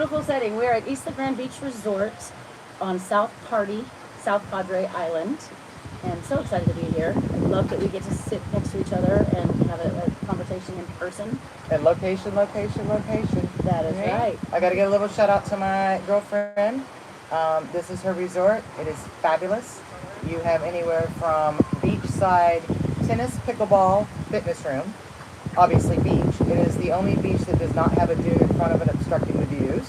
beautiful setting. We're at East Grand Beach Resort on South Padre Island. And so excited to be here. I love that we get to sit next to each other and have a conversation in person. And location. That is right. I got to get a little shout out to my girlfriend. This is her resort. It is fabulous. You have anywhere from beachside tennis, pickleball, fitness room. Obviously beach. It is the only beach that does not have a dune in front of it obstructing the views.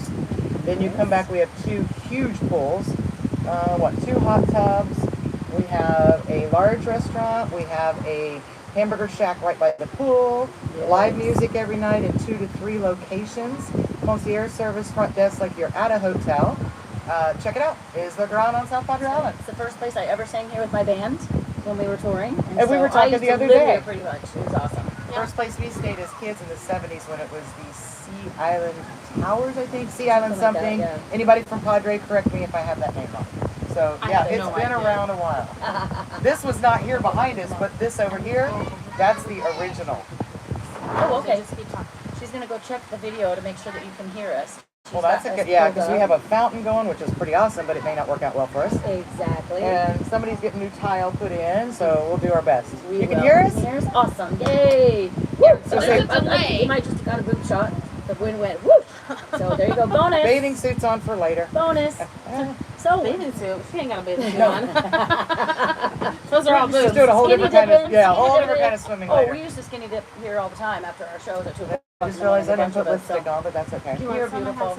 Then you come back, we have 2 huge pools. 2 hot tubs. We have a large restaurant. We have a hamburger shack right by the pool. Yes. Live music every night in 2 to 3 locations. Concierge service, front desk like you're at a hotel. Check it out. Is the ground on South Padre Island. It's the first place I ever sang here with my band when we were touring. And so we were talking the other day. Here pretty much. It was awesome. First place we stayed as kids in the 70s when it was the Sea Island Towers, I think. Sea Island something. Like that, yeah. Anybody from Padre, correct me if I have that name wrong. So, yeah, it's been around a while. This was not here behind us, but this over here, that's the original. Oh, okay. She's going to go check the video to make sure that you can hear us. Well, that's a good, yeah, because we have a fountain going, which is pretty awesome, but it may not work out well for us. Exactly. And somebody's getting new tile put in, so we'll do our best. You can hear us? Here's awesome. Yay! Woo! So there's a delay. You might just got a boom shot. The wind went whoosh. So there you go. Bonus. Bathing suits on for later. Bonus. So bathing suit. She ain't got a bathing suit on. Those are all boobs. She's doing a whole different kind of, a whole different kind of swimming later. We used to skinny dip here all the time after our shows at 2 o'clock. I just realized I didn't put lipstick on, but that's okay. You're beautiful.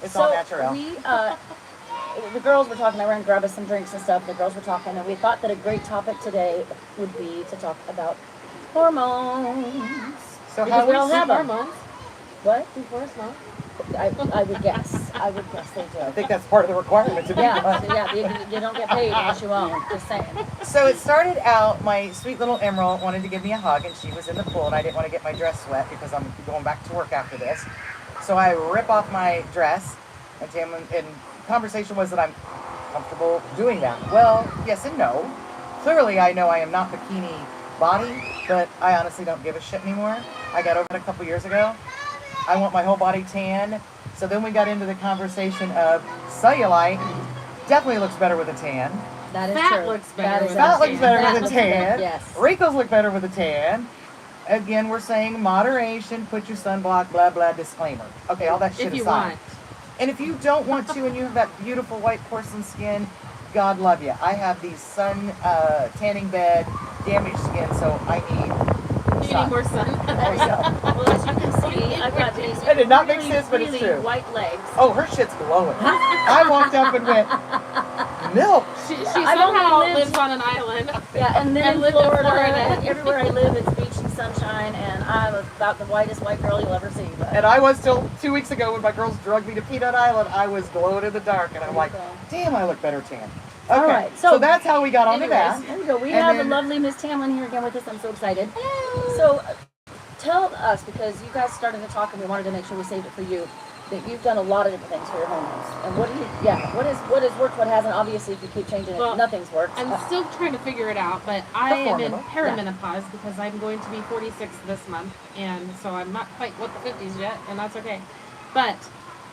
It's all natural. The girls were talking. I ran and grabbed us some drinks and stuff. The girls were talking, and we thought that a great topic today would be to talk about hormones. So because how we all have them. hormones? What? Before smoke? I would guess. I would guess they do. I think that's part of the requirement to be. You don't get paid unless you own. Just saying. So it started out, my sweet little Emerald wanted to give me a hug, and she was in the pool, and I didn't want to get my dress wet because I'm going back to work after this. So I rip off my dress, and conversation was that I'm comfortable doing that. Well, yes and no. Clearly, I know I am not bikini body, but I honestly don't give a shit anymore. I got over it a couple years ago. I want my whole body tan. So then we got into the conversation of cellulite. Definitely looks better with a tan. That is Fat true. looks better with a Fat looks tan. better with a tan. Yes. Wrinkles look better with a tan. Again, we're saying moderation, put your sunblock, blah, blah, disclaimer. Okay, all that shit If you aside. want. And if you don't want to and you have that beautiful white porcelain skin, God love you. I have these sun tanning bed, damaged skin, so I need You need more sun. Well, as you can see, I've got these. That did not make sense, but it's really true. White legs. Oh, her shit's glowing. I walked up and went, milk. She I've only somehow lived- lives on an island. Yeah, and then And in lived in Florida, Florida. everywhere I live, it's beach and sunshine, and I'm about the whitest white girl you'll ever see. But And I was till 2 weeks ago when my girls drugged me to Peanut Island. I was glowing in the dark, and I'm like, damn, I look better tan. Okay, all right, so that's how we got onto that. There we go. We And have then- the lovely Miss Tamlynn here again with us. I'm so excited. So tell us, because you guys started to talk and we wanted to make sure we saved it for you, that you've done a lot of different things for your hormones. And what has worked, what hasn't? Obviously, if you keep changing it, Well, nothing's worked. I'm still trying to figure it out, but I am in formula, perimenopause because I'm going to be 46 this month, and so I'm not quite with the 50s yet, and that's okay. But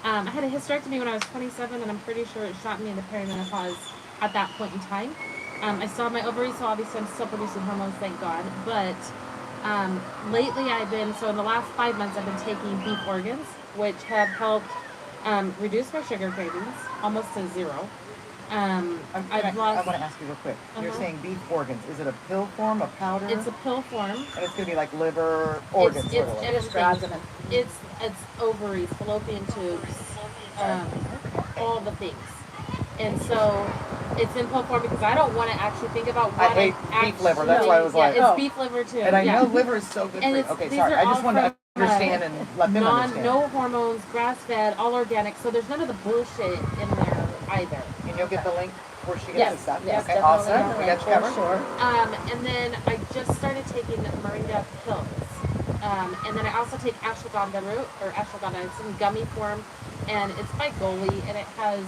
I had a hysterectomy when I was 27, and I'm pretty sure it shot me into perimenopause at that point in time. I still have my ovaries, so obviously I'm still producing hormones, thank God. But lately so in the last 5 months, I've been taking beef organs, which have helped reduce my sugar cravings almost to zero. I want to ask you real quick. You're saying beef organs. Is it a pill form, a powder? It's a pill form. And it's going to be like liver organs. It's abdomen. It's ovaries, fallopian tubes, all the things. And so it's in pill form because I don't want to actually think about what I hate beef liver. That's why I was like, it's beef liver too. And I know liver is so good for you. Okay, these sorry. are I just all wanted to from, understand and let them understand. No hormones, grass-fed, all organic. So there's none of the bullshit in there either. And you'll get the link where she gets Yes, the stuff. yes, Okay, definitely. awesome. We got you For covered. sure. And then I just started taking Moringa pills. And then I also take ashwagandha root, or ashwagandha. It's in gummy form, and it's by Goli, and it has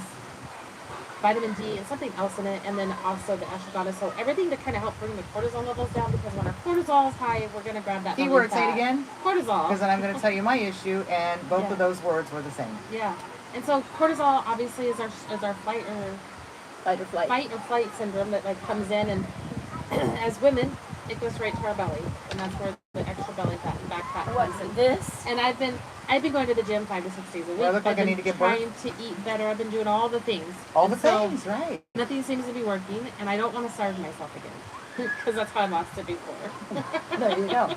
vitamin D and something else in it, and then also the ashwagandha. So everything to kind of help bring the cortisol levels down, because when our cortisol is high, we're going to grab that. Keyword, say it again. Cortisol. Because then I'm going to tell you my issue, and both of those words were the same. Yeah. And so cortisol obviously is our fight or flight syndrome that like comes in, and as women, it goes right to our belly, and that's where the extra belly fat and back fat comes in. This? And I've been going to the gym 5 to 6 days a week. Well, I look like I need to get trying to eat better. I've been doing all the things. All the things, right? Nothing seems to be working, and I don't want to starve myself again because that's how I lost it before. There you go.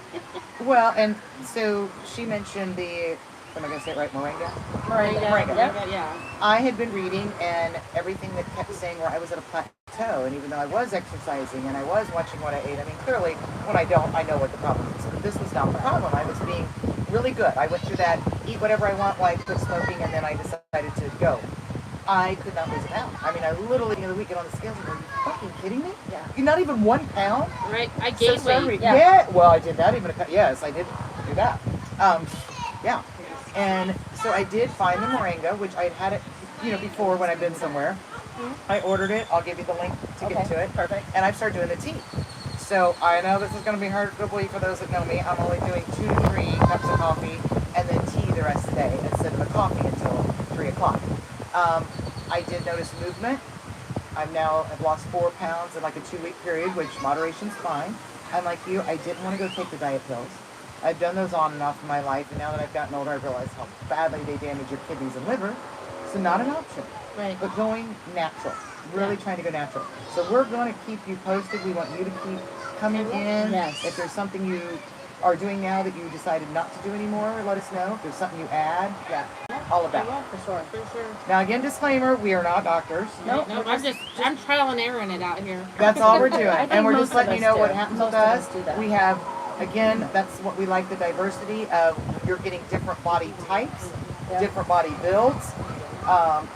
Well, and so she mentioned the, am I going to say it right, moringa? Moringa. Yep. Yeah. I had been reading, and everything that kept saying where I was at a plateau, and even though I was exercising and I was watching what I ate, I mean, clearly, when I don't, I know what the problem is. But this was not the problem. I was being really good. I went through that, eat whatever I want while I quit smoking, and then I decided to go. I could not lose a pound. I mean, I literally, the week, get on the scales and go, are you fucking kidding me? Yeah. You're not even 1 pound? Right. I gained weight. Yeah. Well, I did that even. Yes, I did do that. Yeah. And so I did find the moringa, which I had it, before when I've been somewhere. Mm-hmm. I ordered it. I'll give you the link to get to it. Perfect. And I've started doing the tea. So I know this is going to be hard to believe for those that know me. I'm only doing 2 to 3 cups of coffee and then tea the rest of the day instead of the coffee until 3 o'clock. I did notice movement. I've lost 4 pounds in like a 2-week period, which moderation's fine. I'm like you, I didn't want to go take the diet pills. I've done those on and off in my life, and now that I've gotten older, I realize how badly they damage your kidneys and liver. So not an option. Right. But going natural. Really trying to go natural. So we're going to keep you posted. We want you to keep coming in. Yes. If there's something you are doing now that you decided not to do anymore, let us know. If there's something you add, all of that. Yeah, for sure. Now again, disclaimer, we are not doctors. No, I'm trial and erroring it out here. That's all we're doing. And we're just most of letting you us know what do. happens Most with of us. us do that. We have, again, that's what we like, the diversity of you're getting different body types, different body builds,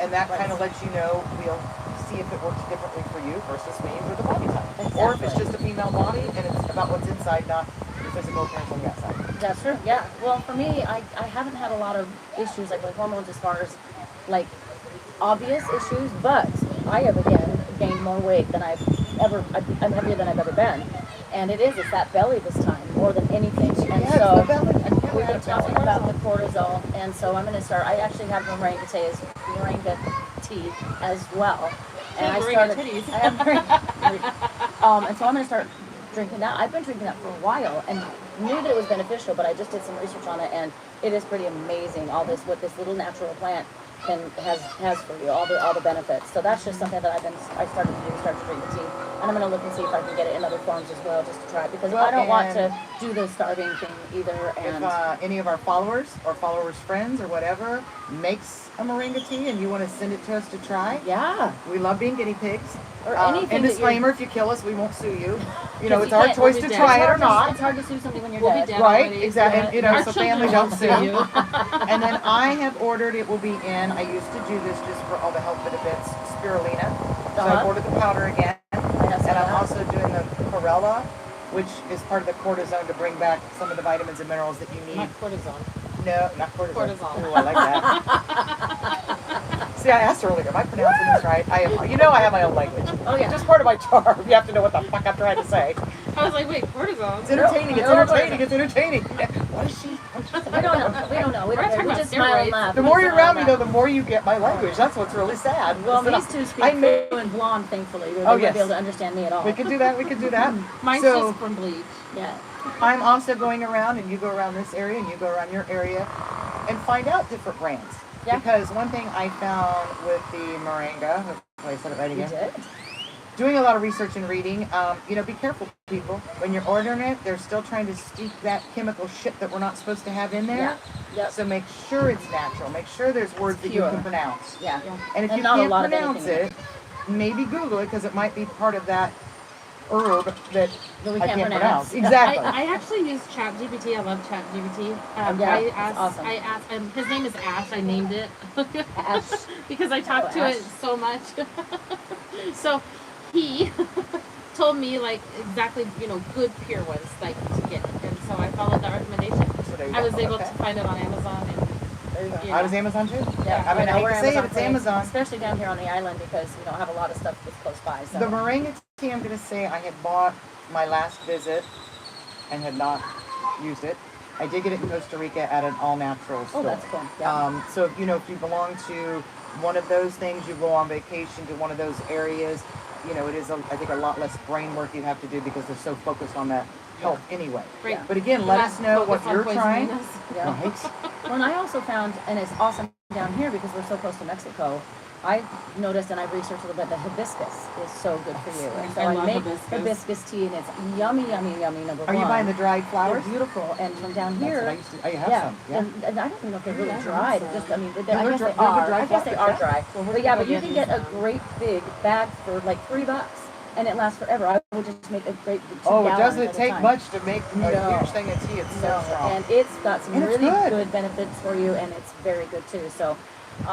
and that kind of lets you know we'll see if it works differently for you versus me with the body type. Exactly. Or if it's just a female body and it's about what's inside, not your physical appearance on the outside. That's true. Yeah. Well, for me, I haven't had a lot of issues like with hormones as far as like obvious issues, but I have again gained more weight than I'm heavier than I've ever been. And it's that belly this time more than anything. And so we've been talking about the cortisol, and so I'm going to start. I actually have moringa tea as well. And I started. I have and so I'm going to start drinking that. I've been drinking that for a while and knew that it was beneficial, but I just did some research on it, and it is pretty amazing. What this little natural plant has for you, all the benefits. So that's just something that I started to drink the tea, and I'm going to look and see if I can get it in other forms as well, just to try it, because I don't want to do the starving thing either. And if any of our followers or followers' friends or whatever makes a moringa tea and you want to send it to us to try, we love being guinea pigs. Or anything. And disclaimer: if you kill us, we won't sue you. It's our choice to try it or not. It's hard to sue somebody when you're We'll dead. be dead Right, already. exactly. Yeah. So family don't sue you. And then I have ordered, it will be in, I used to do this just for all the health benefits, spirulina. So I've ordered the powder again. And I'm also doing the chlorella, which is part of the cortisone to bring back some of the vitamins and minerals that you need. Not cortisone. No, not cortisone. Cortisol. Ooh, I like that. See, I asked earlier, am I pronouncing this right? I have my own language. Oh, yeah. It's just part of my charm. You have to know what the fuck I'm trying to say. I was like, wait, cortisone? It's entertaining. It's entertaining. It's entertaining. What is she? We don't know. We don't know. We We're talking just about smile and steroids. laugh. The more you're around me, though, the more you get my language. That's what's really sad. Well, these two speak fluent blonde, thankfully. They won't be able to understand me at all. We can do that. We can do that. Mine's just from bleach. Yeah. I'm also going around, and you go around this area, and you go around your area, and find out different brands. Yeah. Because one thing I found with the moringa, hopefully I said it right again. You did? Doing a lot of research and reading, be careful, people. When you're ordering it, they're still trying to steep that chemical shit that we're not supposed to have in there. Yeah. Yep. So make sure it's natural. Make sure there's words that you can pronounce. Yeah. And if And you not a can't lot of pronounce anything. it, maybe Google it, because it might be part of that herb that we I can't can't pronounce. pronounce. Exactly. I actually use ChatGPT. I love ChatGPT. It's awesome. I asked, his name is Ash. I named it Ash. because I talk to Ash. it so much. So he told me exactly good pure ones to get, and so I followed that recommendation. So there you I go. was able Okay. to find it on Amazon. There you go. Yeah. I was Amazon too. Yeah. I mean, I hate we're to say it, it's friends, Amazon. especially down here on the island, because we don't have a lot of stuff that's close by. So. The moringa tea, I'm going to say I had bought my last visit and had not used it. I did get it in Costa Rica at an all-natural store. Oh, that's cool. Yeah. So, you know, if you belong to one of those things, you go on vacation to one of those areas, you know, it is, I think, a lot less brain work you have to do because they're so focused on that health anyway. Right. Yeah. But again, let us know what you're trying. Yeah. Right? Well, and I also found, and it's awesome down here because we're so close to Mexico, I noticed and I've researched a little bit, the hibiscus is so good for you. And so I I, love make hibiscus tea, and it's yummy, yummy, yummy, number Are one. you buying the dried They're flowers? beautiful. And from down That's here, what I used to, I have some. Yeah. and I don't even know if they're really Yeah, dried. so. Just, I mean, Yeah, I they're guess dry- they they're are. dry I guess they flowers, are yeah. dry. Well, we're But yeah, gonna but you go can get get a some. great big bag for like $3. And it lasts forever. I will just make a great 2 Oh, it gallons doesn't at a take time. much to make a No. huge thing of tea. It's so No, strong. and it's got some And it's really good. good benefits for you, and it's very good too. So, just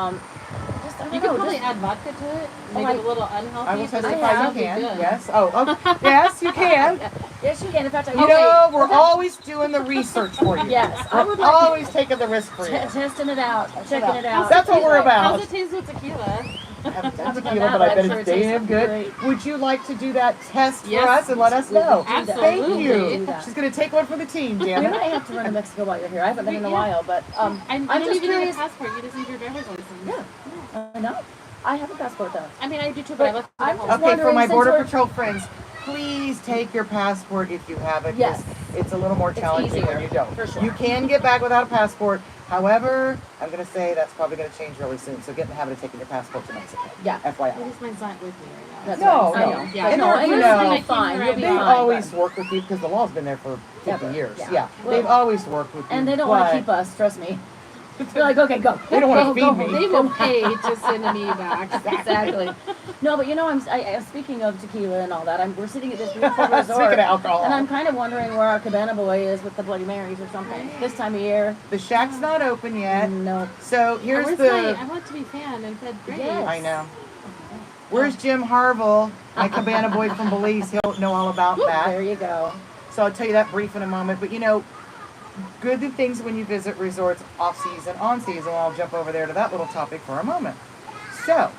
I don't You know, could probably just- add vodka to it, Oh, make I- it a little unhealthy. I will but it testify you sounds can. good. Yes. Oh, yes, you can. yes, you can. In fact, I You will know, we're always doing the research for you. Yes, I would We're like always taking the risk for you. testing it out, Test checking it out. That's what we're about. How's it taste with tequila? I haven't done Haven't done tequila, that, but I but bet I'm sure it's it tastes damn good. great. Would you like to do that test for Yes. us and let us We will know? do that. Thank Absolutely. you. Do that. She's going to take one for the team, We Janet. might have to run to Mexico while you're here. I haven't been in a Yeah. while, but I'm I'm you don't just even need curious. a passport. You just need your driver's license. Yeah, I know. I have a passport though. I mean, I do too, but I But left it I'm at home. just Okay, for my wondering, since Border we're- Patrol friends, please take your passport if you have it. 'cause Yes. It's a little more It's challenging when easier, you don't. for sure. You can get back without a passport. However, I'm going to say that's probably going to change really soon. So get in the habit of taking your passport to Mexico. Yeah. FYI. At least mine's not with me right now. That's No, right. I no. know. Yeah. And no, they're, and you you're know, gonna be They fine. You'll be They fine. always but- work with you because the law's been there for 50 Ever, years. yeah. Yeah. Well- They've always worked with you. And they don't want but- to keep us. Trust me. They're like, okay, go. They don't wanna Go, feed go me. home. They will pay to send me back. Exactly. No, but you know, I'm speaking of tequila and all that. We're sitting at this beautiful resort, Speaking of alcohol. and I'm kind of wondering where our Cabana boy is with the Bloody Marys or something. This time of year, The shack's not open yet. no. So here's Where's the. I want to be fanned and fed grapes. Yes. I know. Where's Jim Harville, my Cabana boy from Belize? He'll know all about There that. you go. So I'll tell you that brief in a moment. But you know, good things when you visit resorts off season, on season. I'll jump over there to that little topic for a moment. So,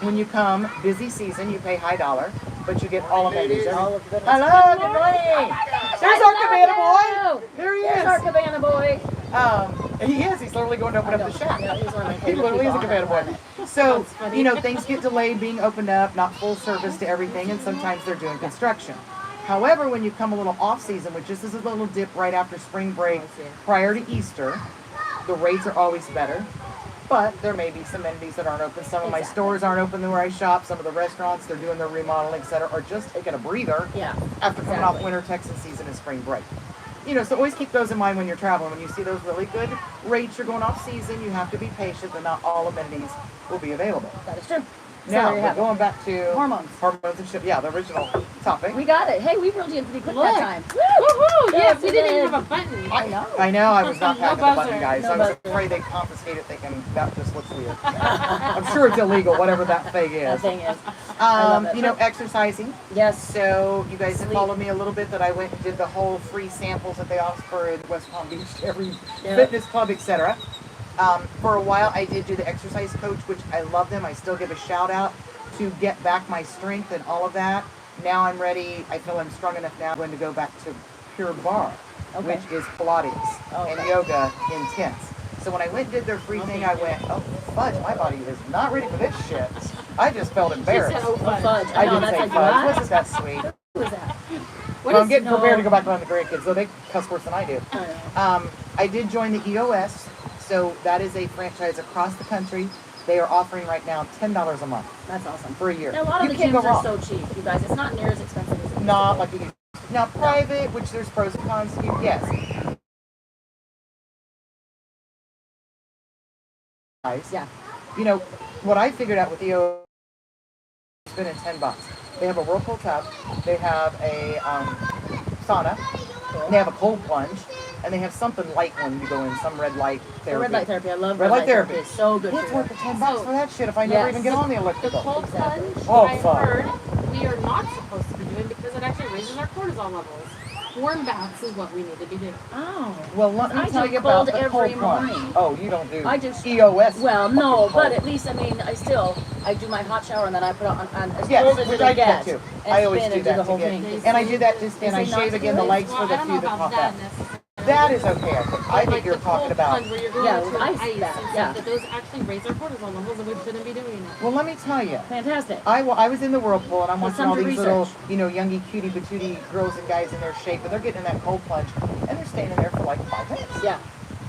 when you come busy season, you pay high dollar, but you get all amenities. All of the Hello, good morning. There's our Cabana boy. There he There's our is. Cabana boy. He is. He's literally going to open up the shack. Yeah, he's one of my He favorite literally is a people. Cabana boy. So, That's funny. you know, things get delayed being opened up, not full service to everything, and sometimes they're doing construction. However, when you come a little off season, which this is a little dip right after spring break, prior to Easter, the rates are always better. But there may be some amenities that aren't open. Some of my Exactly. stores aren't open where I shop. Some of the restaurants, they're doing their remodeling, et cetera, or just taking a breather Yeah. after coming off Exactly. winter Texas season and spring break. You know, so always keep those in mind when you're traveling. When you see those really good rates, you're going off season, you have to be patient, and not all amenities will be available. That is true. So Now, there you we're have it. going back to Hormones. and shit. Yeah, the original topic. We got it. Hey, we reeled you in pretty quick Look. that time. Woohoo! Yes, we we didn't even did. have a button. I know. I know, I was not No packing the button, buzzer. guys. No I was buzzer. afraid they'd confiscate it thinking that just looks weird. I'm sure it's illegal, whatever that thing That is. thing is. I love it. You know, exercising. Yes. So you guys have Sleep. followed me a little bit that I went and did the whole free samples that they offer in West Palm Beach, every Yeah. fitness club, etc. For a while, I did do the exercise coach, which I love them. I still give a shout out to get back my strength and all of that. Now I'm ready. I feel I'm strong enough now. I'm going to go back to Pure Barre, Okay. which is Pilates and Okay. yoga intense. So when I went and did their free thing, I went, oh fudge, my body is not ready for this shit. I just felt She embarrassed. said, oh, Oh, fudge. fudge. I know, didn't that's say like, fudge. what? Wasn't that sweet? Who is that? What Well, I'm is- getting prepared to no. go back around the grandkids, so they cuss worse than I do. I know. I did join the EOS, so that is a franchise across the country. They are offering right now $10 a month That's awesome. for a year. Now, a lot You of the can't go gyms are wrong. so cheap, you guys. It's not near as expensive as it used to Not be. like you. Now private, which there's pros and cons. Yes. Nice. Yeah. You know what I figured out with EOS, spending $10. They have a whirlpool tub. They have a sauna. And they have a cold plunge, and they have something light when you go in, some red light The therapy. red light therapy. I love Red light therapy. It's so good It's for you. worth the $10 for that shit if I never Yes. even get on the The elliptical. cold Exactly. plunge, Oh, I fuck. heard we are not supposed to be doing because it actually raises our cortisol levels. Warm baths is what we need to be doing. Oh. Well, let me I tell do you about cold the every cold plunge. morning. Oh, you don't do I just EOS. Well, no, fucking but cold. at least I mean I do my hot shower and then I put on as Yes, cold as which it'll I do that get. too. And I always spin do and that the to whole get, thing. and I do that just, They and I say not shave to again do the it? legs Well, for the I don't know few that about pop that out. necessarily. That is okay, I think. I Like think you're the talking cold about. plunge where you're going Yeah, into with an ice ice bath, and yeah. stuff, that those actually raise our cortisol levels and we shouldn't be doing it. Well, let me tell you. Fantastic. I was in the whirlpool and I'm Well, watching all some these to little, research. youngie cutie patootie girls and guys in their shape, and they're getting in that cold plunge and they're staying in there for like 5 minutes. Yeah.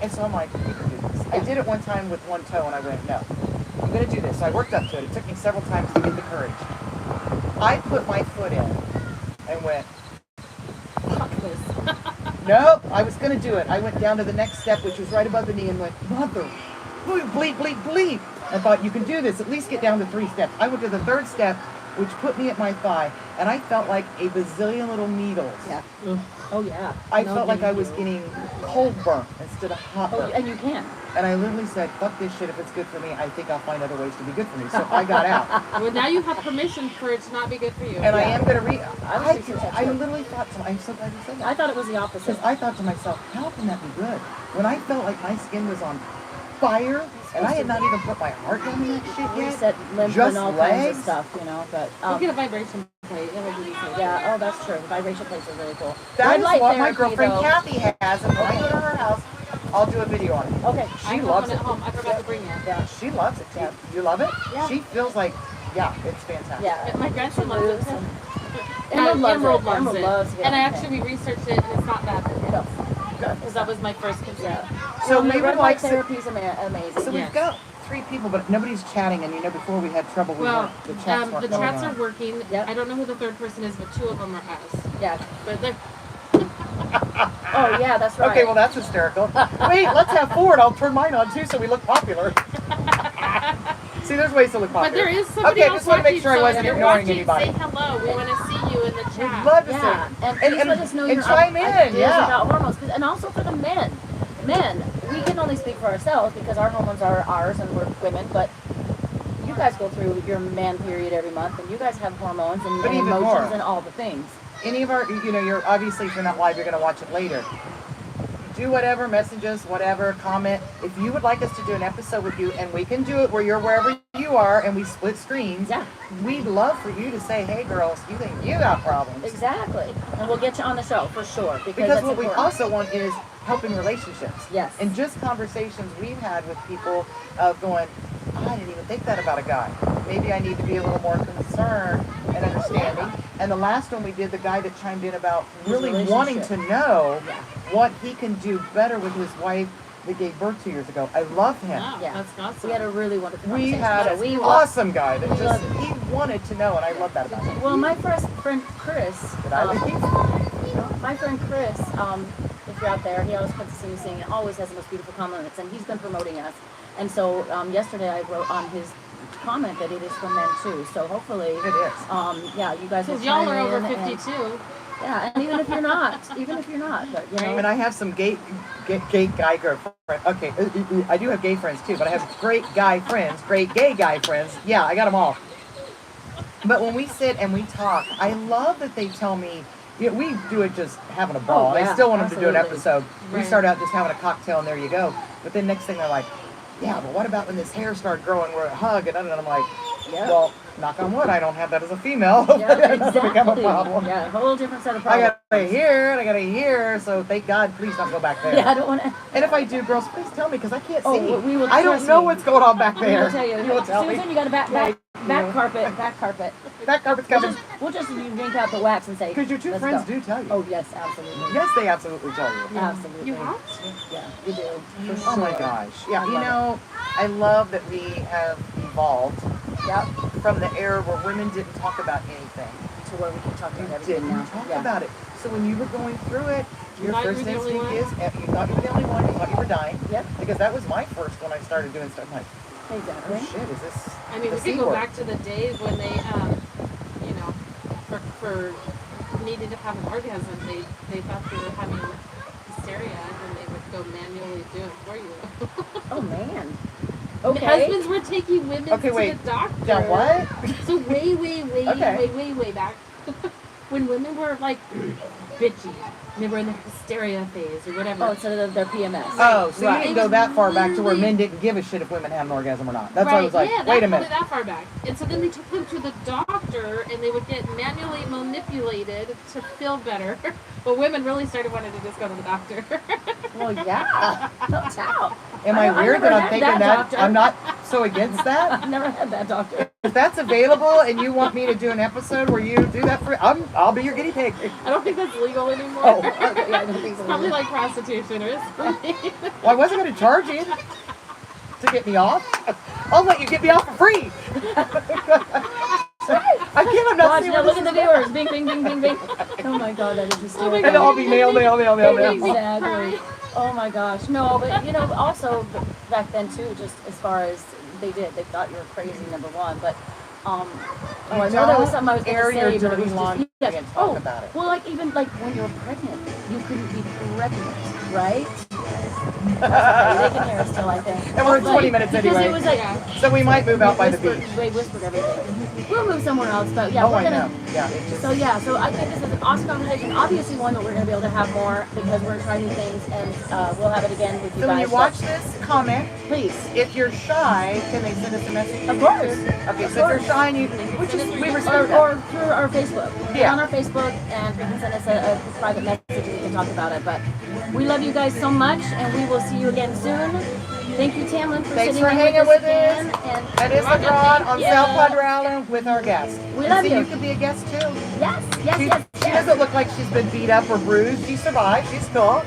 And so I'm like, you can do this. I Yeah. did it one time with one toe and I went, no, I'm going to do this. So I worked up to it. It took me several times to get the courage. I put my foot in and went, Fuck this. nope, I was going to do it. I went down to the next step, which was right above the knee, and went, mother, bleep, bleep, bleep. I thought, you can do this. At least get down to 3 steps. I went to the 3rd step, which put me at my thigh, and I felt like a bazillion little needles. Yeah. Oh yeah. I No, felt like I thank was you. getting cold burn instead of hot Oh, burn. and you can. And I literally said, fuck this shit. If it's good for me, I think I'll find other ways to be good for me. So I got out. Well, now you have permission for it to not be good for you. And I Yeah. am going to read. I was thinking that I too. literally thought to I'm so glad you said that. I thought it was the opposite. Because I thought to myself, how can that be good? When I felt like my skin was on fire, and I had not even put my heart down in that shit yet. Reset lymph Just and all kinds legs? of stuff, but You get a vibration plate. It'll do the same. yeah. Oh, that's true. Vibration plates are really cool. That Red is light what my therapy, girlfriend though. Kathy has, and when I go to her house, I'll do a video on it. Okay. I She have loves one it. at home. I forgot to bring it. Yeah. She loves it. Yeah. You love it? Yeah. She feels like, yeah, it's fantastic. Yeah. My grandson loves Moves it. and- Emerald Emerald loves loves it. it. Emerald loves it. And I actually we researched it, and it's not bad for No. kids. Good. Because that was my first concern. Yeah. So the we red would light like to, therapy is amazing. so we've Yes. got 3 people, but nobody's chatting, and before we had trouble with Well, the chats weren't the going chats on. are working. Yep. I don't know who the 3rd person is, but 2 of them are us. Yeah. But they're Oh yeah, that's right. Okay, well that's hysterical. Wait, let's have 4 and I'll turn mine on too so we look popular. See, there's ways to look popular. But there is somebody Okay, else just want to make watching, sure I so wasn't if you're ignoring watching, anybody. say hello. We want to see you in the We'd chat. love to Yeah, see. and please let us know and your chime in, ideas yeah. about hormones, and also for the men. Men, we can only speak for ourselves because our hormones are ours and we're women, but you guys go through your man period every month, and you guys have hormones and, But and even emotions more. and all the things. Any of our, you're obviously, if you're not live, you're going to watch it later. Do whatever, message us, whatever, comment. If you would like us to do an episode with you, and we can do it where you're wherever you are and we split screens, Yeah, we'd love for you to say, hey girls, you think you got problems. exactly. And we'll get you on the show for sure because Because that's what we important. also want is helping relationships. Yes. And just conversations we've had with people of going, I didn't even think that about a guy. Maybe I need to be a little more concerned and understanding. And the last one we did, the guy that chimed in about His really wanting to relationship. know Yeah. what he can do better with his wife that gave birth 2 years ago. I love him. Wow, Yeah. that's awesome. We had a really wonderful We conversation. had So an we awesome guy that we just, love he wanted to know, and I love that about him. Well, my first friend Chris, Did I leave? my friend Chris, if you're out there, he always puts us sing and always has the most beautiful comments, and he's been promoting us. And so yesterday I wrote on his comment that it is for men too. So hopefully, It is. yeah, you guys will Because y'all chime are over in 52. And, yeah, and even if you're not, but you know, And I have some gay guy girlfriend. Okay, I do have gay friends too, but I have great guy friends, great gay guy friends. Yeah, I got them all. But when we sit and we talk, I love that they tell me, we do it just having a ball. Oh, And yeah, I still want them to do an absolutely. episode. We Right. start out just having a cocktail and there you go. But then next thing they're like, yeah, but what about when this hair started growing where it hug? And I'm like, yeah. well, knock on wood, I don't have that as a female. Yeah, That doesn't become a exactly. problem. Yeah, a whole different set of I problems. got a here, and I got a here, so thank God, please don't go back there. Yeah, I don't want to. And if I do, girls, please tell me, because I can't Oh, see. we will. I don't trust know me. what's going on back We there. will tell you. You will tell Susan, me. you got a back Yeah. carpet. That carpet's We'll coming. just yank out the wax and say. Because your 2 "Let's friends go." do tell you. Oh yes, absolutely. Yes, they absolutely tell you. Absolutely. You have to. Yeah, you do. For Oh my sure. gosh. Yeah, I you love know, I love that we have evolved Yep. from the era where women didn't talk about anything. To where we can talk You about everything didn't now. talk Yeah. about it. So when you were going through it, your thought you first were the only instinct one? is, you thought you were the only one, you thought you were dying. Yep. Because that was my first when I started doing stuff. I'm like, Exactly. oh shit, is this I mean, the we C could go word? back to the days when they, for needing to have an orgasm, they thought they were having hysteria, and they would go manually do it for you. Oh man. The Okay. husbands were taking women Okay, to wait. the doctor. Yeah, what? So way Okay. back, when women were like bitchy, and they were in the hysteria phase or whatever. Oh, so their PMS. Oh, so Right. you didn't go that far back to where men didn't give a shit if women have an orgasm or not. That's why I Right, was like, yeah, wait a that's minute. probably that far back. And so then they took them to the doctor, and they would get manually manipulated to feel better. But women really started wanting to just go to the doctor. Well, yeah. No doubt. Am I I weird never that I'm had thinking that, that? doctor. I'm not so against that. I've never had that, doctor. If that's available and you want me to do an episode where you do that for, I'll be your guinea pig. I don't think that's legal anymore. Oh, Okay, yeah, I don't think It's so. probably like prostitution or something. Well, I wasn't going to charge you to get me off. I'll let you get me off for free. I can't. I'm not Watch, seeing now where look this at the is viewers. Bing, bing, bing, bing, bing. Oh my God, that is hysterical. going. And I'll be mail. Exactly. Oh my gosh. No, but you know, also back then too, just as far as they thought you were crazy, number one. But oh, I know there was something I was going to Air your say, but it dirty was laundry just and talk about it. Well, like even like when you were pregnant, you couldn't be pregnant, right? They can hear us still, I think. And we're at But 20 minutes because anyway. it was like Yeah. So we might move out by the beach. They whispered everything. We'll move somewhere else, but yeah, Oh, we're I gonna. know. Yeah. It's just, So yeah, so I think this is an awesome conversation. Obviously one that we're going to be able to have more because we're trying new things, and we'll have it again with you so when guys. you watch this, comment. please. If you're shy, can they send us a message? Of course. Okay, Of so if you're course. shy and you, which is, we Or, respect that. or through our Facebook. Get Yeah. on our Facebook and you can send us a private message and we can talk about it. But we love you guys so much and we will see you again soon. Thank you, Tamlynn, for Thanks sitting for in hanging with with us again. us. And That is the Welcome. Ron on Thank South you. Padre Island with our guest. We And love so you. you could be a guest too. yes, yes, She, yes, she yes. doesn't look like she's been beat up or bruised. She survived. She's cool.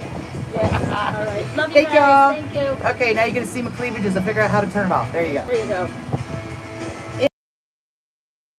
Yes. All right. Love you Thank guys. y'all. Thank you. Okay, now you're going to see my cleavages and figure out how to turn them off. There you go. There you go.